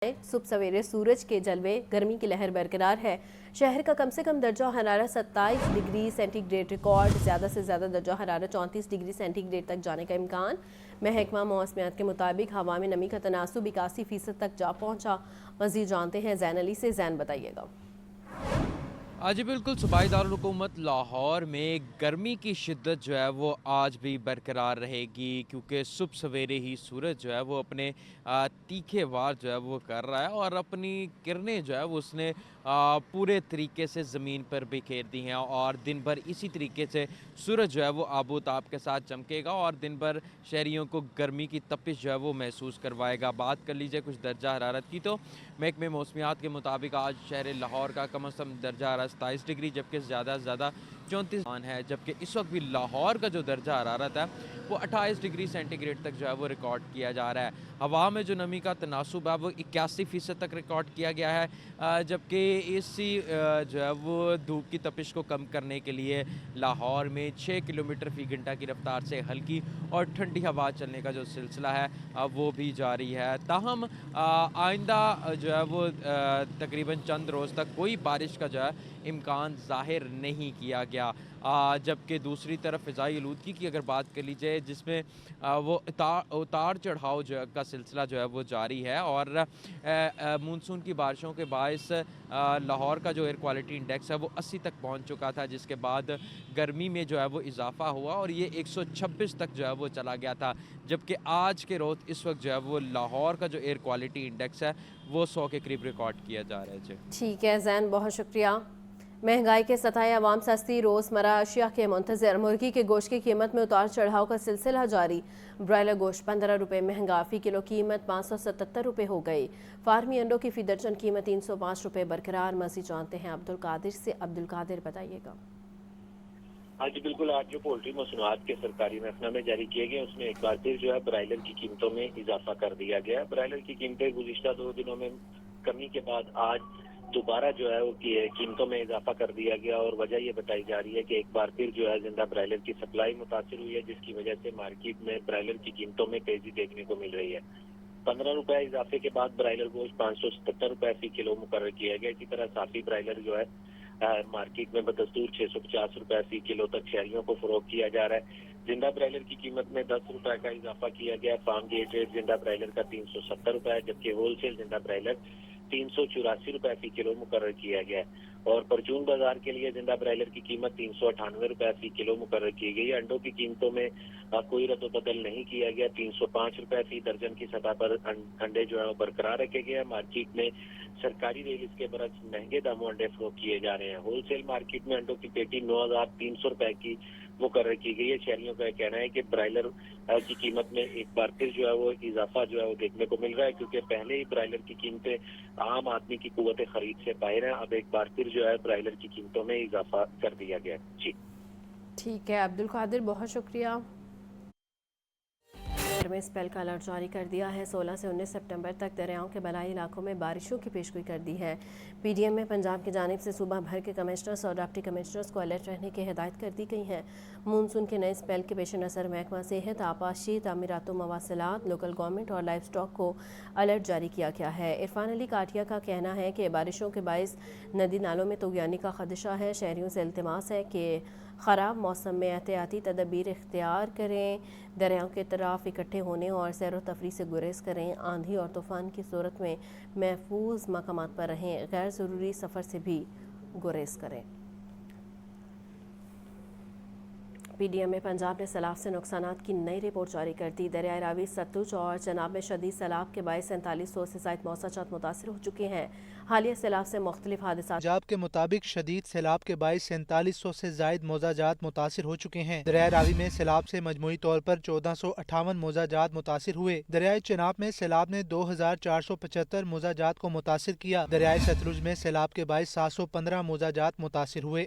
صبح سویرے سورج کے جلوے، گرمی کی لہر برقرار ہے۔ شہر کا کم سے کم درجہ حرارت 27 ڈگری سینٹی گریڈ ریکارڈ، زیادہ سے زیادہ درجہ حرارت 34 ڈگری سینٹی گریڈ تک جانے کا امکان۔ محکمہ موسمیات کے مطابق ہوا میں نمی کا تناسب 81% تک جا پہنچا۔ مزید جانتے ہیں زین علی سے۔ زین بتائیے گا۔ جی بالکل، صوبائی دارالحکومت لاہور میں گرمی کی شدت جو ہے وہ آج بھی برقرار رہے گی، کیونکہ صبح سویرے ہی سورج جو ہے وہ اپنے تیکھے وار جو ہے وہ کر رہا ہے اور اپنی کرنیں جو ہے وہ اس نے پورے طریقے سے زمین پر بکھیر دی ہیں، اور دن بھر اسی طریقے سے سورج جو ہے وہ آب و تاب کے ساتھ چمکے گا اور دن بھر شہریوں کو گرمی کی تپش جو ہے وہ محسوس کروائے گا۔ بات کر لیجئے کچھ درجہ حرارت کی، تو محکمہ موسمیات کے مطابق آج شہر لاہور کا کم از کم درجہ حرارت 27 ڈگری جبکہ زیادہ سے زیادہ 34 ہے، جبکہ اس وقت بھی لاہور کا جو درجہ حرارت ہے وہ 28 ڈگری سینٹی گریڈ تک جو ہے وہ ریکارڈ کیا جا رہا ہے۔ ہوا میں جو نمی کا تناسب ہے وہ 81% تک ریکارڈ کیا گیا ہے، جبکہ اسی جو ہے وہ دھوپ کی تپش کو کم کرنے کے لیے لاہور میں 6 کلومیٹر فی گھنٹہ کی رفتار سے ہلکی اور ٹھنڈی ہوا چلنے کا جو سلسلہ ہے وہ بھی جاری ہے۔ تاہم آئندہ جو ہے وہ تقریباً چند روز تک کوئی بارش کا جو ہے امکان ظاہر نہیں کیا گیا، جبکہ دوسری طرف فضائی آلودگی کی اگر بات کر لی جائے، جس میں وہ اتار چڑھاؤ کا سلسلہ جو ہے وہ جاری ہے، اور مونسون کی بارشوں کے باعث لاہور کا جو ایئر کوالٹی انڈیکس ہے وہ 80 تک پہنچ چکا تھا، جس کے بعد گرمی میں جو ہے وہ اضافہ ہوا اور یہ 126 تک جو ہے وہ چلا گیا تھا، جبکہ آج کے روز اس وقت جو ہے وہ لاہور کا جو ایئر کوالٹی انڈیکس ہے وہ 100 کے قریب ریکارڈ کیا جا رہا ہے۔ جی ٹھیک ہے زین، بہت شکریہ۔ مہنگائی کے ستائے عوام سستی روزمرہ اشیاء کے منتظر، مرغی کے گوشت کی قیمت میں اتار چڑھاؤ کا سلسلہ جاری۔ برائلر گوشت 15 روپے مہنگا، فی کلو قیمت 577 روپے ہو گئی۔ فارمی انڈوں کی فی درجن قیمت 305 روپے برقرار۔ مزید جانتے ہیں عبدالقادر سے۔ عبدالقادر بتائیے گا۔ جی بالکل، آج جو پولٹری مصنوعات کے سرکاری محکمہ میں جاری کیے گئے اس میں ایک بار پھر جو ہے برائلر کی قیمتوں میں اضافہ کر دیا گیا۔ برائلر کی قیمتیں گزشتہ 2 دنوں میں کمی کے بعد آج دوبارہ جو ہے وہ قیمتوں میں اضافہ کر دیا گیا، اور وجہ یہ بتائی جا رہی ہے کہ ایک بار پھر جو ہے زندہ برائلر کی سپلائی متاثر ہوئی ہے، جس کی وجہ سے مارکیٹ میں برائلر کی قیمتوں میں تیزی دیکھنے کو مل رہی ہے۔ 15 روپے اضافے کے بعد برائلر گوشت 577 روپے فی کلو مقرر کیا گیا۔ اسی طرح صافی برائلر جو ہے مارکیٹ میں بدستور 650 روپے فی کلو تک شہریوں کو فروخت کیا جا رہا ہے۔ زندہ برائلر کی قیمت میں 10 روپے کا اضافہ کیا گیا۔ فارم گیٹ ریٹ زندہ برائلر کا 370 روپے ہے، جبکہ ہول سیل زندہ برائلر 384 روپے فی کلو مقرر کیا گیا ہے، اور پرچون بازار کے لیے زندہ برائلر کی قیمت 398 روپے فی کلو مقرر کی گئی ہے۔ انڈوں کی قیمتوں میں کوئی رد و بدل نہیں کیا گیا۔ 305 روپے فی درجن کی سطح پر انڈے جو ہے وہ برقرار رکھے گئے ہیں۔ مارکیٹ میں سرکاری ریٹ کے برعکس مہنگے داموں انڈے فروخت کیے جا رہے ہیں۔ ہول سیل مارکیٹ میں انڈوں کی پیٹی 9300 روپے کی مقرر کی گئی ہے۔ شہریوں کا یہ کہنا ہے کہ برائلر کی قیمت میں ایک بار پھر جو ہے وہ اضافہ جو ہے وہ دیکھنے کو مل رہا ہے، کیونکہ پہلے ہی برائلر کی قیمتیں عام آدمی کی قوت خرید سے باہر ہیں۔ اب ایک بار پھر جو ہے برائلر کی قیمتوں میں اضافہ کر دیا گیا ہے۔ جی ٹھیک ہے عبدالقادر، بہت شکریہ۔ میں اسپیل کا الرٹ جاری کر دیا ہے۔ 16 سے 19 سپٹمبر تک دریاؤں کے بالائی علاقوں میں بارشوں کی پیشگوئی کر دی ہے۔ پی ڈی ایم میں پنجاب کی جانب سے صوبہ بھر کے کمشنرز اور ڈپٹی کمشنرز کو الرٹ رہنے کی ہدایت کر دی گئی ہے۔ مونسون کے نئے اسپیل کے پیش نظر محکمہ صحت، آبپاشی، تعمیرات و مواصلات، لوکل گورنمنٹ اور لائف سٹاک کو الرٹ جاری کیا گیا ہے۔ عرفان علی کاٹیا کا کہنا ہے کہ بارشوں کے باعث ندی نالوں میں طغیانی کا خدشہ ہے۔ شہریوں سے التماس ہے کہ خراب موسم میں احتیاطی تدابیر اختیار کریں، دریاؤں کے اطراف اکٹھے ہونے اور سیر و تفریح سے گریز کریں، آندھی اور طوفان کی صورت میں محفوظ مقامات پر رہیں، غیر ضروری سفر سے بھی گریز کریں۔ پی ڈی ایم میں پنجاب نے سیلاب سے نقصانات کی نئی رپورٹ جاری کر دی۔ دریائے راوی، ستلج اور چناب میں شدید سیلاب کے باعث 4700 سے زائد موسا جات متاثر ہو چکے ہیں۔ حالیہ سیلاب سے مختلف حادثات پنجاب کے مطابق شدید سیلاب کے باعث 4700 سے زائد موضع جات متاثر ہو چکے ہیں۔ دریائے راوی میں سیلاب سے مجموعی طور پر 1458 موضع جات متاثر ہوئے۔ دریائے چناب میں سیلاب نے 2475 موضع جات کو متاثر کیا۔ دریائے ستلج میں سیلاب کے باعث 715 موضع جات متاثر ہوئے۔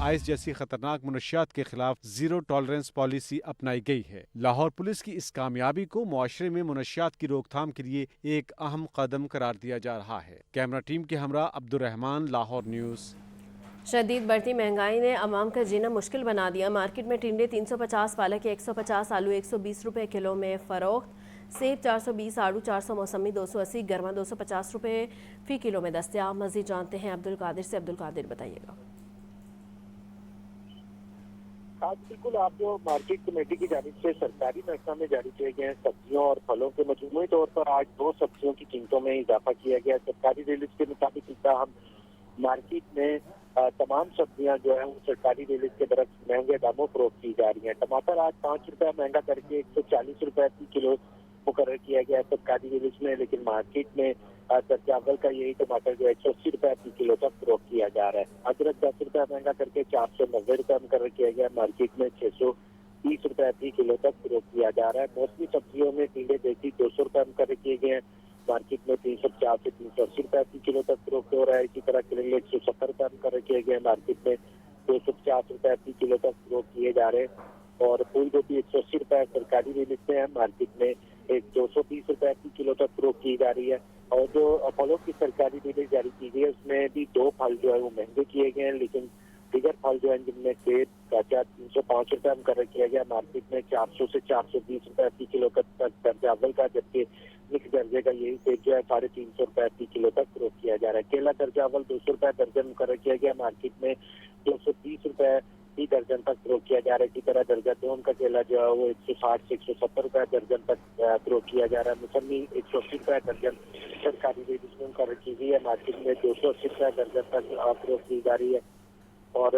آئس جیسی خطرناک منشیات کے خلاف زیرو ٹالرنس پالیسی اپنائی گئی ہے۔ لاہور پولیس کی اس کامیابی کو معاشرے میں منشیات کی روک تھام کے لیے ایک اہم قدم قرار دیا جا رہا ہے۔ کیمرہ ٹیم کے ہمراہ عبدالرحمان، لاہور نیوز۔ شدید بڑھتی مہنگائی نے عوام کا جینا مشکل بنا دیا۔ مارکیٹ میں ٹنڈے 350، پالک 150، آلو 120 روپے کلو میں فروخت، سیب 420، آڑو 400، موسمی 280، گرما 250 روپے فی کلو میں دستیاب۔ مزید جانتے ہیں عبدالقادر سے۔ عبدالقادر بتائیے گا۔ آج بالکل آپ جو مارکیٹ کمیٹی کی جانب سے سرکاری محکمہ میں جاری کیے گئے ہیں سبزیوں اور پھلوں کے مجموعی طور پر آج 2 سبزیوں کی قیمتوں میں اضافہ کیا گیا۔ سرکاری ریلیز کے مطابق اس طرح ہم مارکیٹ میں تمام سبزیاں جو ہیں وہ سرکاری ریلیز کے برعکس مہنگے داموں فروخت کی جا رہی ہیں۔ ٹماٹر آج 5 روپے مہنگا کر کے 140 روپے فی کلو مقرر کیا گیا ہے سرکاری ریلیز میں، لیکن مارکیٹ میں درجہ اول کا یہی ٹماٹر جو ہے 180 روپے فی کلو تک فروخت کیا جا رہا ہے۔ ادرک 10 روپے مہنگا کر کے 490 روپے مقرر کیا گیا، مارکیٹ میں 630 روپے فی کلو تک فروخت کیا جا رہا ہے۔ موسمی سبزیوں میں ٹنڈے دیسی 200 روپے مقرر کیے گئے ہیں، مارکیٹ میں 350 سے 380 روپے فی کلو تک فروخت ہو رہا ہے۔ اسی طرح کرنگے 170 روپے مقرر کیے گئے، مارکیٹ میں 250 روپے فی کلو تک فروخت کیے جا رہے ہیں۔ اور پھول گوبھی 180 روپے سرکاری ریلیز میں ہے، مارکیٹ میں 220 روپے فی کلو تک فروخت کی جا رہی ہے۔ اور جو پھلوں کی سرکاری ریلیز جاری کی گئی ہے اس میں بھی 2 پھل جو ہے وہ مہنگے کیے گئے ہیں، لیکن دیگر پھل جو ہیں جن میں سیب کا 305 روپے مقرر کیا گیا، مارکیٹ میں 400 سے 420 روپے فی کلو تک درجہ اول کا، جبکہ نصف درجے کا یہی سیب جو ہے 350 روپے فی کلو تک فروخت کیا جا رہا ہے۔ کیلا درجہ اول 200 روپے درجن مقرر کیا گیا، مارکیٹ میں 230 روپے فی درجن تک فروخت کیا جا رہا ہے۔ اسی طرح درجہ دوم کا کیلا جو ہے وہ 160 سے 170 روپے درجن تک فروخت کیا جا رہا ہے۔ موسمی 180 روپے درجن سرکاری ریلیز میں مقرر کی گئی ہے، مارکیٹ میں 280 روپے درجن تک فروخت کی جا رہی ہے۔ اور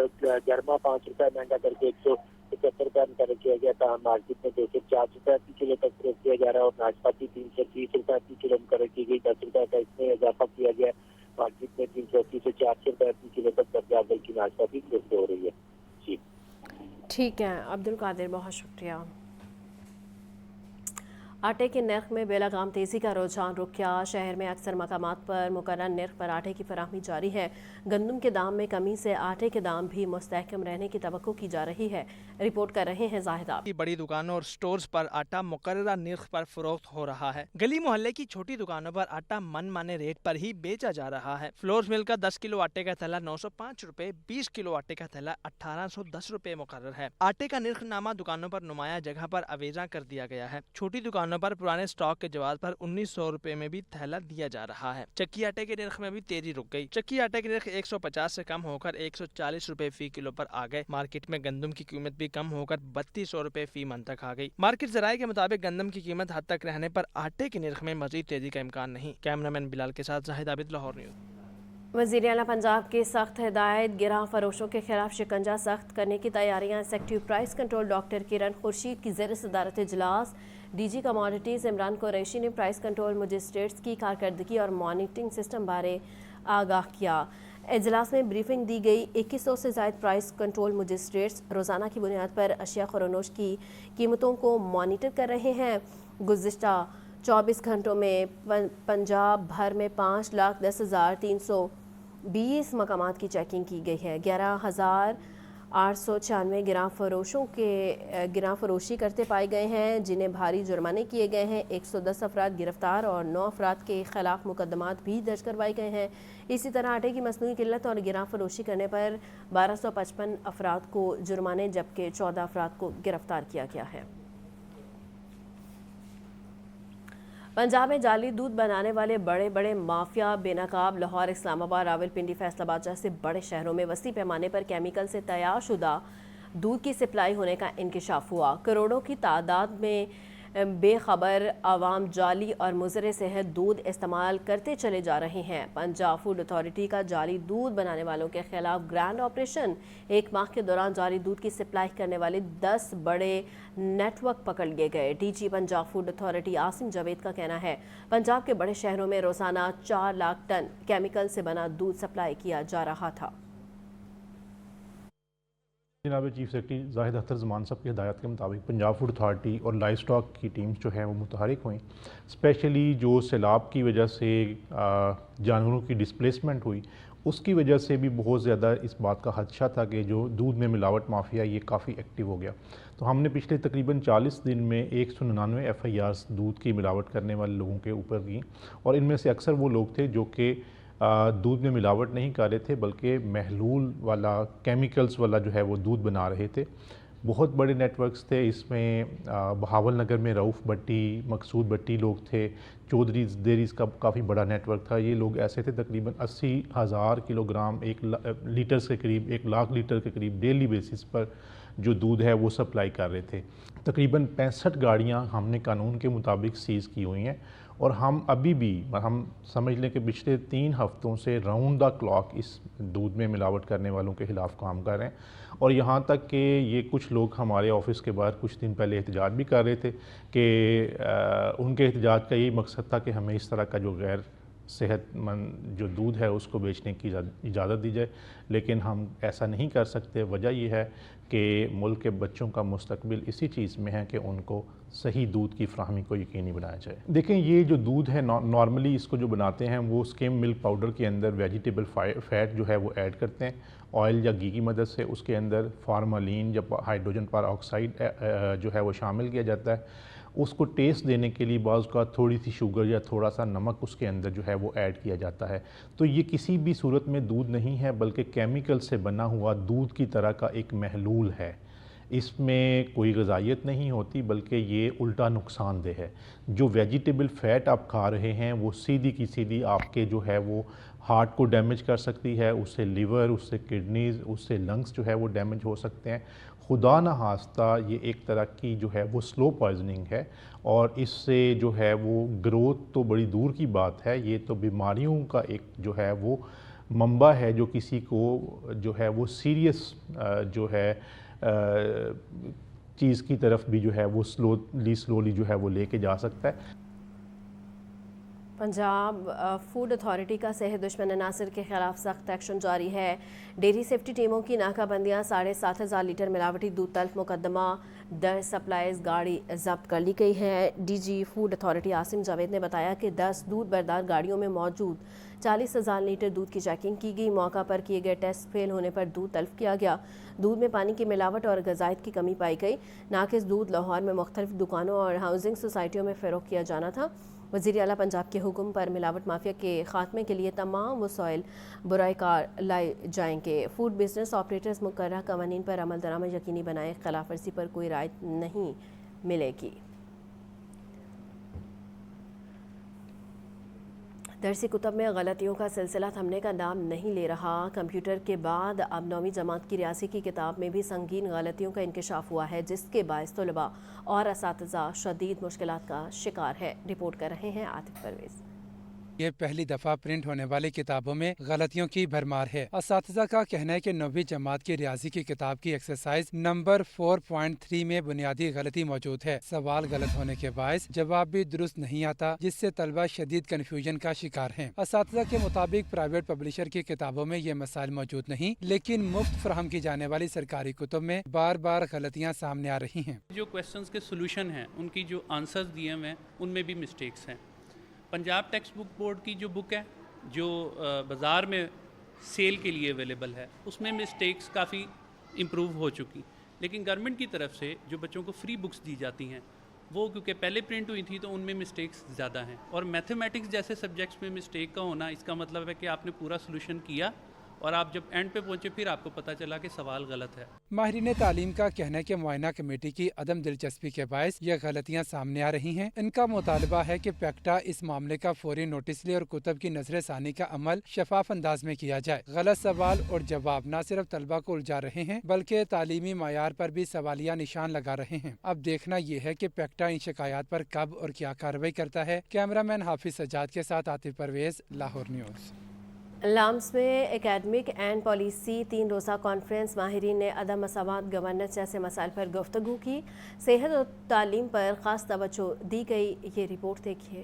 گرما 5 روپے مہنگا کر کے 175 روپے مقرر کیا گیا تھا، مارکیٹ میں 250 روپے فی کلو تک فروخت کیا جا رہا ہے۔ اور ناشپاتی 330 روپے فی کلو مقرر کی گئی، 10 روپے کا اس میں اضافہ کیا گیا، مارکیٹ میں 380 سے 400 روپے فی کلو تک درجہ اول کی ناشپاتی فروخت ہو رہی ہے۔ جی ٹھیک ہے عبدالقادر، بہت شکریہ۔ آٹے کے نرخ میں بے لگام تیزی کا رجحان رک گیا۔ شہر میں اکثر مقامات پر مقررہ نرخ پر آٹے کی فراہمی جاری ہے۔ گندم کے دام میں کمی سے آٹے کے دام بھی مستحکم رہنے کی توقع کی جا رہی ہے۔ رپورٹ کر رہے ہیں زاہد آپ۔ بڑی دکانوں اور سٹورز پر آٹا مقررہ نرخ پر فروخت ہو رہا ہے۔ گلی محلے کی چھوٹی دکانوں پر آٹا من مانے ریٹ پر ہی بیچا جا رہا ہے۔ فلورز مل کا 10 کلو آٹے کا تھیلا 905 روپے، 20 کلو آٹے کا تھیلا 1810 روپے مقرر ہے۔ آٹے کا نرخ نامہ دکانوں پر نمایاں جگہ پر اویزاں کر دیا گیا ہے۔ چھوٹی دکانوں پر پرانے سٹاک کے جواز پر 1900 روپے میں بھی تھیلا دیا جا رہا ہے۔ چکی آٹے کے نرخ میں بھی تیزی رک گئی۔ چکی آٹے کے نرخ 150 سے کم ہو کر 140 روپے فی کلو پر آ گئے۔ مارکیٹ میں گندم کی قیمت بھی کم ہو کر 3200 روپے فی من تک آ گئی۔ مارکیٹ ذرائع کے مطابق گندم کی قیمت حد تک رہنے پر آٹے کے نرخ میں مزید تیزی کا امکان نہیں۔ کیمرہ مین بلال کے ساتھ زاہد عابد، لاہور نیوز۔ وزیر اعلیٰ پنجاب کی سخت ہدایت، گراں فروشوں کے خلاف شکنجہ سخت کرنے کی تیاریاں۔ ایگزیکٹو پرائس کنٹرول ڈاکٹر کرن خورشید کی زیر صدارت اجلاس۔ D G commodities Imran Qureshi نے پرائس کنٹرول مجسٹریٹس کی کارکردگی اور مانیٹرنگ سسٹم بارے آگاہ کیا۔ اجلاس میں بریفنگ دی گئی۔ 2100 سے زائد پرائس کنٹرول مجسٹریٹس روزانہ کی بنیاد پر اشیاء خورنوش کی قیمتوں کو مانیٹر کر رہے ہیں۔ گزشتہ 24 گھنٹوں میں پنجاب بھر میں 5,10,320 مقامات کی چیکنگ کی گئی ہے۔ 11,896 گراں فروشی کرتے پائے گئے ہیں، جنہیں بھاری جرمانے کیے گئے ہیں۔ 110 افراد گرفتار اور 9 افراد کے خلاف مقدمات بھی درج کروائے گئے ہیں۔ اسی طرح آٹے کی مصنوعی قلت اور گراں فروشی کرنے پر 1255 افراد کو جرمانے جبکہ 14 افراد کو گرفتار کیا گیا ہے۔ پنجاب میں جعلی دودھ بنانے والے بڑے بڑے مافیا بے نقاب۔ لاہور، اسلام آباد، راولپنڈی، فیصل آباد جیسے بڑے شہروں میں وسیع پیمانے پر کیمیکل سے تیار شدہ دودھ کی سپلائی ہونے کا انکشاف ہوا۔ کروڑوں کی تعداد میں بے خبر عوام جعلی اور مضر صحت دودھ استعمال کرتے چلے جا رہے ہیں۔ پنجاب فوڈ اتھارٹی کا جعلی دودھ بنانے والوں کے خلاف گرینڈ آپریشن۔ 1 ماہ کے دوران جعلی دودھ کی سپلائی کرنے والے 10 بڑے نیٹ ورک پکڑ لیے گئے۔ D G Punjab food authority Asim Javed کا کہنا ہے پنجاب کے بڑے شہروں میں روزانہ 4 لاکھ ٹن کیمیکل سے بنا دودھ سپلائی کیا جا رہا تھا۔ جناب چیف سیکرٹری زاہد اختر زمان صاحب کی ہدایت کے مطابق پنجاب فوڈ اتھارٹی اور لائف سٹاک کی ٹیمز جو ہیں وہ متحرک ہوئیں۔ اسپیشلی جو سیلاب کی وجہ سے جانوروں کی ڈسپلیسمنٹ ہوئی اس کی وجہ سے بھی بہت زیادہ اس بات کا خدشہ تھا کہ جو دودھ میں ملاوٹ مافیا یہ کافی ایکٹیو ہو گیا. تو ہم نے پچھلے تقریباً 40 دن میں 199 FIRs دودھ کی ملاوٹ کرنے والے لوگوں کے اوپر کی, اور ان میں سے اکثر وہ لوگ تھے جو کہ دودھ میں ملاوٹ نہیں کر رہے تھے بلکہ محلول والا کیمیکلز والا جو ہے وہ دودھ بنا رہے تھے. بہت بڑے نیٹ ورکس تھے اس میں. بہاول نگر میں رؤف بٹی, مقصود بٹی لوگ تھے, چودھریز ڈیریز کا کافی بڑا نیٹ ورک تھا. یہ لوگ ایسے تھے تقریباً 80,000 کلو گرام 1 لیٹرز کے قریب 1 لاکھ لیٹر کے قریب ڈیلی بیسس پر جو دودھ ہے وہ سپلائی کر رہے تھے. تقریباً 65 گاڑیاں ہم نے قانون کے مطابق سیز کی ہوئی ہیں, اور ہم ابھی بھی ہم سمجھ لیں کہ پچھلے 3 ہفتوں سے راؤنڈ دا کلاک اس دودھ میں ملاوٹ کرنے والوں کے خلاف کام کر رہے ہیں. اور یہاں تک کہ یہ کچھ لوگ ہمارے آفس کے باہر کچھ دن پہلے احتجاج بھی کر رہے تھے کہ ان کے احتجاج کا یہی مقصد تھا کہ ہمیں اس طرح کا جو غیر صحت مند جو دودھ ہے اس کو بیچنے کی اجازت دی جائے, لیکن ہم ایسا نہیں کر سکتے. وجہ یہ ہے کہ ملک کے بچوں کا مستقبل اسی چیز میں ہے کہ ان کو صحیح دودھ کی فراہمی کو یقینی بنایا جائے. دیکھیں یہ جو دودھ ہے نارملی اس کو جو بناتے ہیں وہ سکیم ملک پاؤڈر کے اندر ویجیٹیبل فیٹ جو ہے وہ ایڈ کرتے ہیں آئل یا گھی کی مدد سے. اس کے اندر فارمالین یا ہائیڈروجن پر آکسائڈ جو ہے وہ شامل کیا جاتا ہے. اس کو ٹیسٹ دینے کے لیے بعض کا تھوڑی سی شوگر یا تھوڑا سا نمک اس کے اندر جو ہے وہ ایڈ کیا جاتا ہے. تو یہ کسی بھی صورت میں دودھ نہیں ہے بلکہ کیمیکل سے بنا ہوا دودھ کی طرح کا ایک محلول ہے. اس میں کوئی غذائیت نہیں ہوتی بلکہ یہ الٹا نقصان دہ ہے. جو ویجیٹیبل فیٹ آپ کھا رہے ہیں وہ سیدھی کی سیدھی آپ کے جو ہے وہ ہارٹ کو ڈیمیج کر سکتی ہے, اس سے لیور, اس سے کڈنیز, اس سے لنگس جو ہے وہ ڈیمیج ہو سکتے ہیں. خدا نہ خواستہ یہ ایک طرح کی جو ہے وہ سلو پوائزننگ ہے, اور اس سے جو ہے وہ گروتھ تو بڑی دور کی بات ہے, یہ تو بیماریوں کا ایک جو ہے وہ منبع ہے جو کسی کو جو ہے وہ سیریس جو ہے چیز کی طرف بھی جو ہے وہ سلولی جو ہے وہ لے کے جا سکتا ہے. پنجاب فوڈ اتھارٹی کا صحت دشمن عناصر کے خلاف سخت ایکشن جاری ہے. ڈیری سیفٹی ٹیموں کی ناکہ بندیاں 7,500 لیٹر ملاوٹی دودھ تلف مقدمہ در سپلائز گاڑی ضبط کر لی گئی ہے. DG food authority Asim Javed نے بتایا کہ 10 دودھ بردار گاڑیوں میں موجود 40,000 لیٹر دودھ کی چیکنگ کی گئی. موقع پر کیے گئے ٹیسٹ فیل ہونے پر دودھ تلف کیا گیا. دودھ میں پانی کی ملاوٹ اور غذائیت کی کمی پائی گئی. ناقص دودھ لاہور میں مختلف دکانوں اور ہاؤسنگ سوسائٹیوں میں فروخت کیا جانا تھا. وزیر اعلیٰ پنجاب کے حکم پر ملاوٹ مافیا کے خاتمے کے لیے تمام وسائل برائے کار لائے جائیں گے. فوڈ بزنس آپریٹرز مقررہ قوانین پر عمل درآمد یقینی بنائے, خلاف ورزی پر کوئی رعایت نہیں ملے گی. درسی کتب میں غلطیوں کا سلسلہ تھمنے کا نام نہیں لے رہا. کمپیوٹر کے بعد اب 9ویں جماعت کی ریاضی کی کتاب میں بھی سنگین غلطیوں کا انکشاف ہوا ہے, جس کے باعث طلباء اور اساتذہ شدید مشکلات کا شکار ہے. رپورٹ کر رہے ہیں عاطف پرویز. یہ پہلی دفعہ پرنٹ ہونے والی کتابوں میں غلطیوں کی بھرمار ہے. اساتذہ کا کہنا ہے کہ 9ویں جماعت کی ریاضی کی کتاب کی ایکسرسائز نمبر 4.3 میں بنیادی غلطی موجود ہے. سوال غلط ہونے کے باعث جواب بھی درست نہیں آتا, جس سے طلبہ شدید کنفیوژن کا شکار ہیں. اساتذہ کے مطابق پرائیویٹ پبلشر کی کتابوں میں یہ مسائل موجود نہیں, لیکن مفت فراہم کی جانے والی سرکاری کتب میں بار بار غلطیاں سامنے آ رہی ہیں. جو کویسچنز کے سولوشن ہیں ان کی جو آنسرز دیے ہوئے ہیں ان میں بھی مسٹیکس ہیں. پنجاب ٹیکسٹ بک بورڈ کی جو بک ہے جو بازار میں سیل کے لیے اویلیبل ہے اس میں مسٹیکس کافی امپروو ہو چکی, لیکن گورنمنٹ کی طرف سے جو بچوں کو فری بکس دی جاتی ہیں وہ کیونکہ پہلے پرنٹ ہوئی تھی تو ان میں مسٹیکس زیادہ ہیں. اور میتھمیٹکس جیسے سبجیکٹس میں مسٹیک کا ہونا اس کا مطلب ہے کہ آپ نے پورا سولوشن کیا اور آپ جب اینڈ پہ پہنچے پھر آپ کو پتہ چلا کہ سوال غلط ہے. ماہرین تعلیم کا کہنا ہے کہ معائنہ کمیٹی کی عدم دلچسپی کے باعث یہ غلطیاں سامنے آ رہی ہیں. ان کا مطالبہ ہے کہ پیکٹا اس معاملے کا فوری نوٹس لے اور کتب کی نظر ثانی کا عمل شفاف انداز میں کیا جائے. غلط سوال اور جواب نہ صرف طلبہ کو الجھا رہے ہیں بلکہ تعلیمی معیار پر بھی سوالیہ نشان لگا رہے ہیں. اب دیکھنا یہ ہے کہ پیکٹا ان شکایات پر کب اور کیا کارروائی کرتا ہے. کیمرہ مین حافظ سجاد کے ساتھ عاطف پرویز, لاہور نیوز. لامس میں اکیڈمک اینڈ پالیسی 3 روزہ کانفرنس. ماہرین نے عدم مساوات, گورننس جیسے مسائل پر گفتگو کی. صحت اور تعلیم پر خاص توجہ دی گئی. یہ رپورٹ دیکھیے.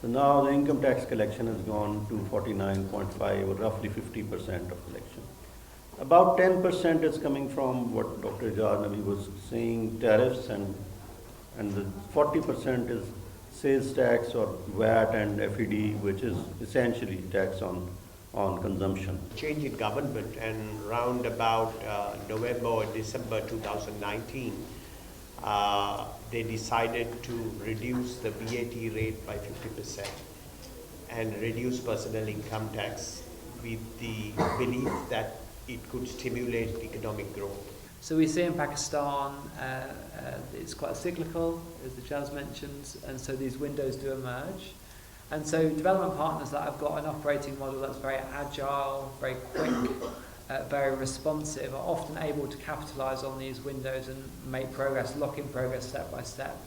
So now the income tax collection has gone to 49.5 or roughly 50% of collection. About 10% is coming from what Dr. Ijaz Nabi was saying, tariffs, and the 40% is sales tax or VAT and FED, which is essentially tax on consumption. Change in government, and round about November or December 2019, they decided to reduce the VAT rate by 50% and reduce personal income tax with the belief that it could stimulate economic growth. So we see in Pakistan, it's quite cyclical, as the Jazz mentions, and so these windows do emerge. And so development partners that have got an operating model that's very agile, very quick, very responsive, are often able to capitalise on these windows and make progress, lock in progress step by step.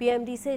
PMDC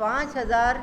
5000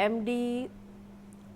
MD